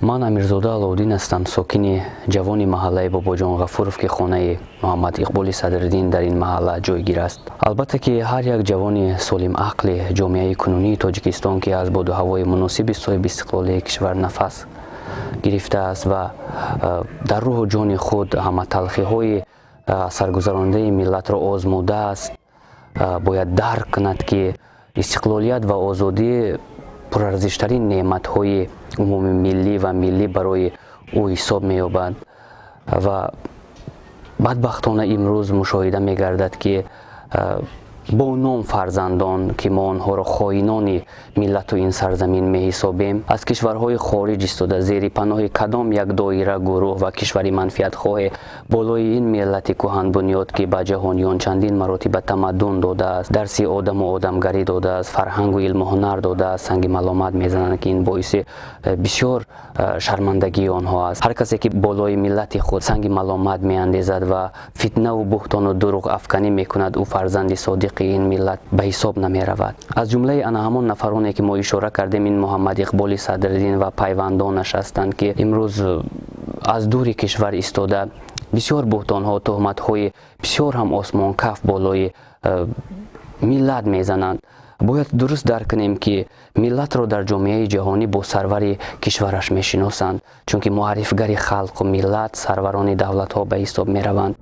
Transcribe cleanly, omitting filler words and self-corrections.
من امیرزاده аловуддин هستم، ساکن جوان محله باباجان غفورов که خانه مухаммадикболи سدردین در این محله جایگیر است. البته که هر یک جوان سالم عقل جامعه کنونی تاجیکستان که از باد و هوای مناسب صاحب استقلالی کشور نفس گرفته است و در روح و جان خود همه تلخی های سرگذرانده ملت را آزموده است، باید درک کند که استقلالیت و آزادی پرارزشترین نعمت های عمومی ملی و ملی برای او حساب می یابد و بدبختانه امروز مشاهده می گردد که با نام فرزندان که ما آنها را خائنان ملت و این سرزمین می حسابیم از کشورهای خارج ایستاده زیر پناه کدام یک دایره گروه و کشور منفعت خواه بالای این ملت کهن بنیاد که به جهانیان چندین مراتب تمدن داده است، درس آدم و آدمگری داده است، فرهنگ و علم و هنر داده است، سنگ ملامت میزنند که این باعث بسیار شرمندگی آنها است. هر کسی که بالای ملت خود سنگ ملامت میاندازد و فتنه و بهتان و دروغ افکنی میکند او فرزند صادق این ملت به حساب نمی رود. از جمله آن همان نفرانی که ما اشاره کردیم این مухаммадикболи سدردین و پیوندانش هستند که امروز از دور کشور ایستاده بسیار بهتان ها تهمت های بسیار هم آسمان کف بالای ملت میزنند. باید درست درک کنیم که ملت را در جامعه جهانی با سرور کشورش میشناسند، چون که معرفگر خلق و ملت سروران دولت ها به حساب می روند.